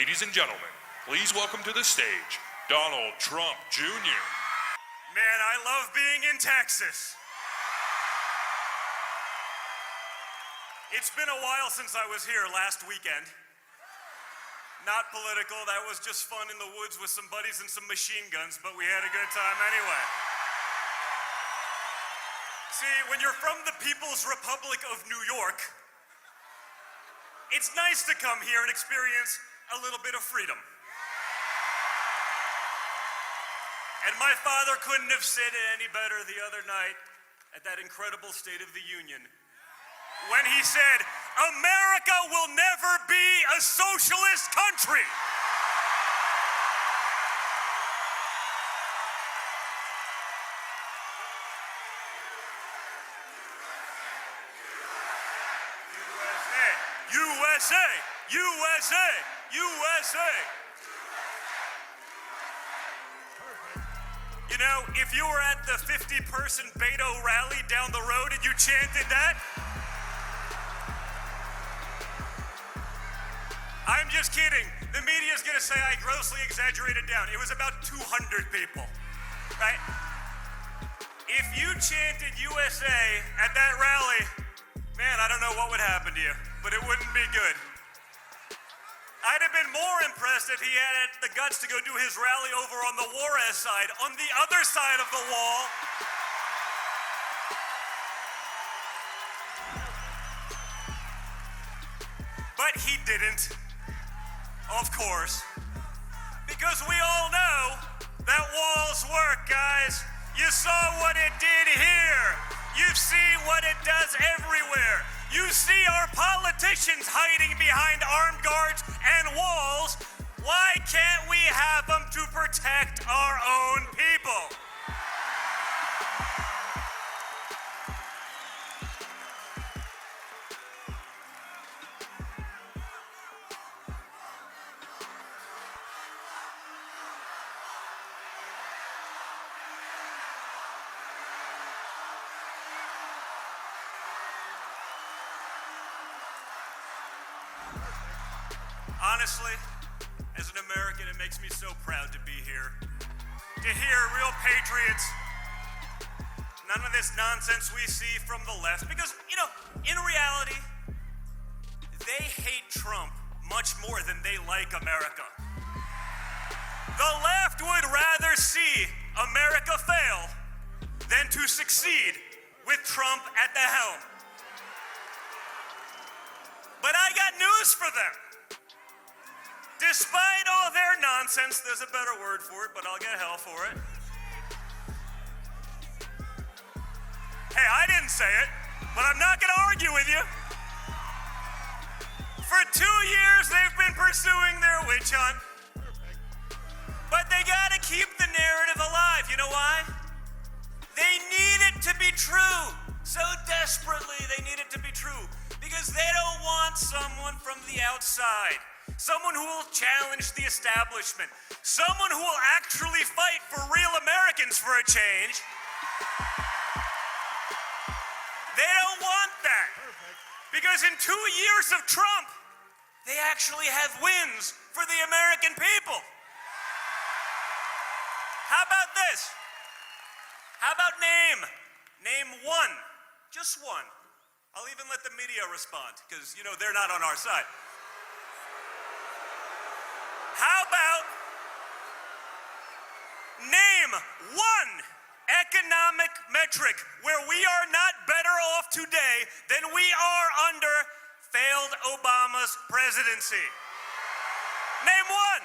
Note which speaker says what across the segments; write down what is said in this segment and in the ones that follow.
Speaker 1: Ladies and gentlemen, please welcome to the stage, Donald Trump Jr.
Speaker 2: Man, I love being in Texas. It's been a while since I was here last weekend. Not political, that was just fun in the woods with some buddies and some machine guns, but we had a good time anyway. See, when you're from the People's Republic of New York, it's nice to come here and experience a little bit of freedom. And my father couldn't have said it any better the other night at that incredible State of the Union when he said, "America will never be a socialist country." USA, USA, USA. You know, if you were at the 50-person Beto rally down the road and you chanted that, I'm just kidding. The media's gonna say I grossly exaggerated down. It was about 200 people, right? If you chanted USA at that rally, man, I don't know what would happen to you, but it wouldn't be good. I'd have been more impressed if he had the guts to go do his rally over on the Juarez side, on the other side of the wall. But he didn't, of course, because we all know that walls work, guys. You saw what it did here. You see what it does everywhere. You see our politicians hiding behind armed guards and walls. Why can't we have them to protect our own people? Honestly, as an American, it makes me so proud to be here. To hear real patriots, none of this nonsense we see from the left. Because, you know, in reality, they hate Trump much more than they like America. The left would rather see America fail than to succeed with Trump at the helm. But I got news for them. Despite all their nonsense, there's a better word for it, but I'll get hell for it. Hey, I didn't say it, but I'm not gonna argue with you. For 2 years, they've been pursuing their witch hunt. But they gotta keep the narrative alive. You know why? They need it to be true. So desperately, they need it to be true. Because they don't want someone from the outside. Someone who will challenge the establishment. Someone who will actually fight for real Americans for a change. They don't want that. Because in 2 years of Trump, they actually have wins for the American people. How about this? How about name one. Just one. I'll even let the media respond, because, you know, they're not on our side. How about name one economic metric where we are not better off today than we are under failed Obama's presidency? Name one.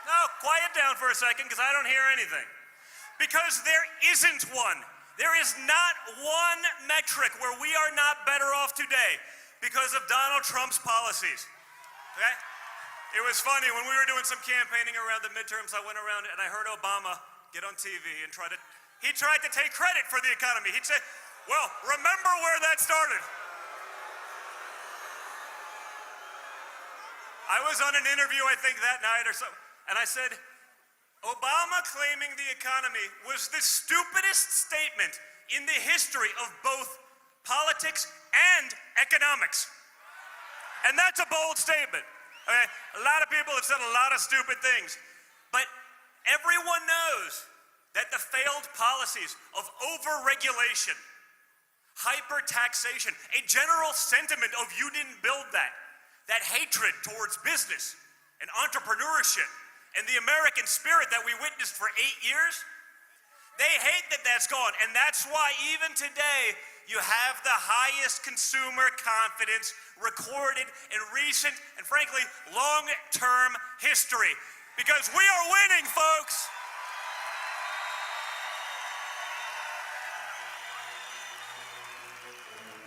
Speaker 2: Now, quiet down for a second, because I don't hear anything. Because there isn't one. There is not one metric where we are not better off today because of Donald Trump's policies. Okay? It was funny, when we were doing some campaigning around the midterms, I went around and I heard Obama get on TV and he tried to take credit for the economy. He'd say, well, remember where that started. I was on an interview, I think that night or so, and I said, Obama claiming the economy was the stupidest statement in the history of both politics and economics. And that's a bold statement. Okay? A lot of people have said a lot of stupid things. But everyone knows that the failed policies of overregulation, hyper-taxation, a general sentiment of you didn't build that hatred towards business and entrepreneurship and the American spirit that we witnessed for 8 years, they hate that that's gone. And that's why even today, you have the highest consumer confidence recorded in recent and frankly long-term history. Because we are winning, folks.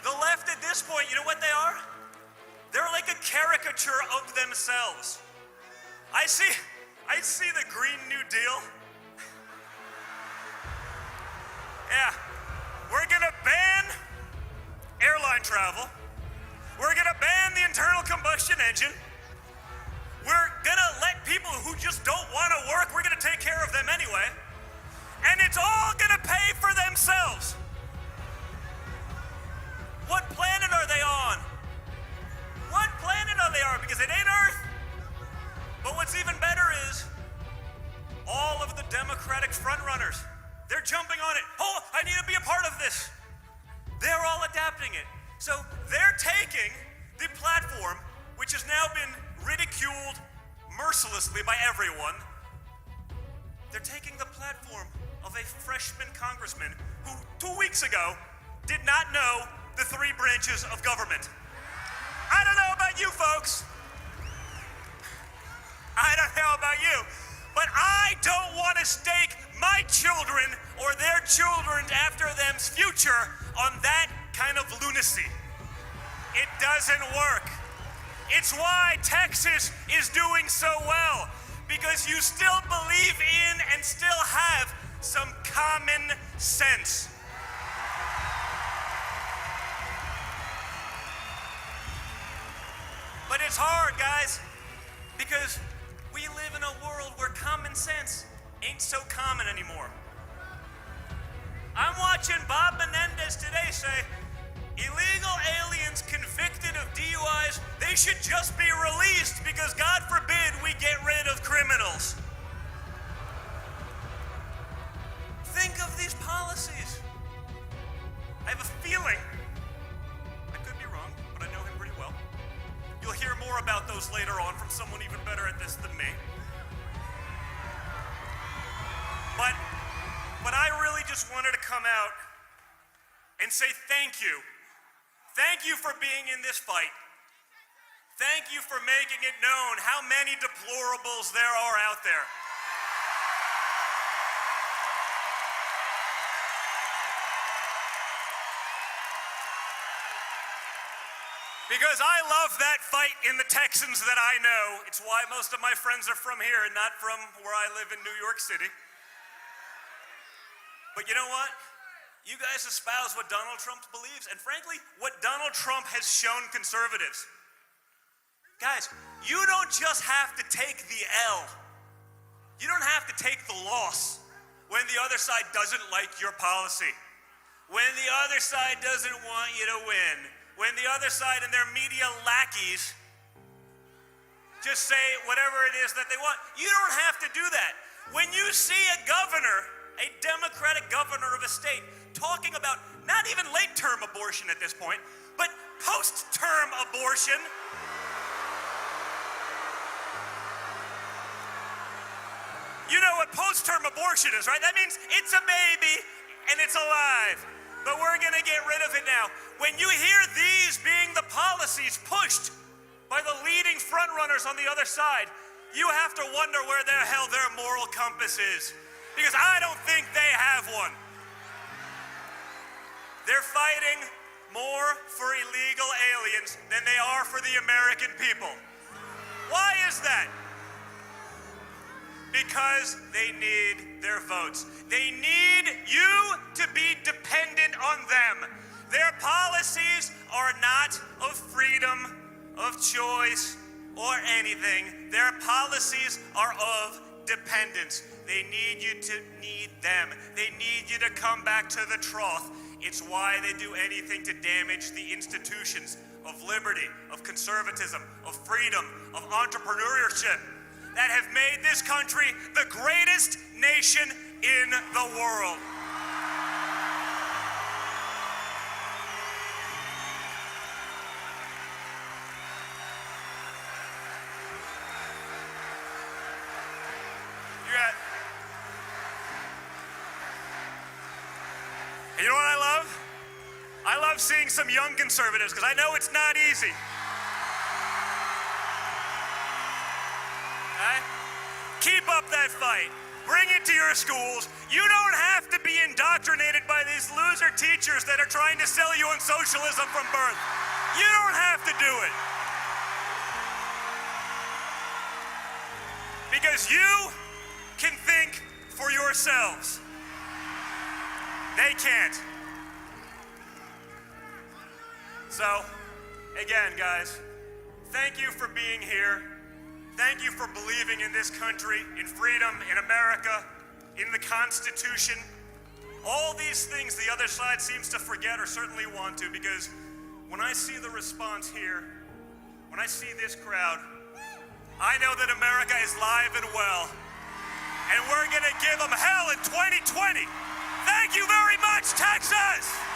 Speaker 2: The left at this point, you know what they are? They're like a caricature of themselves. I see the Green New Deal. Yeah, we're gonna ban airline travel. We're gonna ban the internal combustion engine. We're gonna let people who just don't wanna work, we're gonna take care of them anyway. And it's all gonna pay for themselves. What planet are they on? What planet are they on? Because it ain't Earth. But what's even better is all of the Democratic frontrunners, they're jumping on it. Oh, I need to be a part of this. They're all adapting it. So they're taking the platform, which has now been ridiculed mercilessly by everyone. They're taking the platform of a freshman congressman who 2 weeks ago did not know the 3 branches of government. I don't know about you folks. I don't know about you, but I don't want to stake my children or their children after them's future on that kind of lunacy. It doesn't work. It's why Texas is doing so well, because you still believe in and still have some common sense. But it's hard, guys, because we live in a world where common sense ain't so common anymore. I'm watching Bob Menendez today say, illegal aliens convicted of DUIs, they should just be released because God forbid we get rid of criminals. Think of these policies. I have a feeling, I could be wrong, but I know him pretty well. You'll hear more about those later on from someone even better at this than me. But I really just wanted to come out and say thank you. Thank you for being in this fight. Thank you for making it known how many deplorables there are out there. Because I love that fight in the Texans that I know. It's why most of my friends are from here and not from where I live in New York City. But you know what? You guys espouse what Donald Trump believes, and frankly, what Donald Trump has shown conservatives. Guys, you don't just have to take the L. You don't have to take the loss when the other side doesn't like your policy, when the other side doesn't want you to win, when the other side and their media lackeys just say whatever it is that they want. You don't have to do that. When you see a governor, a Democratic governor of a state, talking about not even late-term abortion at this point, but post-term abortion, you know what post-term abortion is, right? That means it's a baby and it's alive, but we're gonna get rid of it now. When you hear these being the policies pushed by the leading frontrunners on the other side, you have to wonder where the hell their moral compass is. Because I don't think they have one. They're fighting more for illegal aliens than they are for the American people. Why is that? Because they need their votes. They need you to be dependent on them. Their policies are not of freedom, of choice, or anything. Their policies are of dependence. They need you to need them. They need you to come back to the trough. It's why they do anything to damage the institutions of liberty, of conservatism, of freedom, of entrepreneurship that have made this country the greatest nation in the world. And you know what I love? I love seeing some young conservatives because I know it's not easy. Okay? Keep up that fight. Bring it to your schools. You don't have to be indoctrinated by these loser teachers that are trying to sell you on socialism from birth. You don't have to do it. Because you can think for yourselves. They can't. So, again, guys, thank you for being here. Thank you for believing in this country, in freedom, in America, in the Constitution. All these things the other side seems to forget or certainly want to, because when I see the response here, when I see this crowd, I know that America is live and well, and we're gonna give them hell in 2020. Thank you very much, Texas!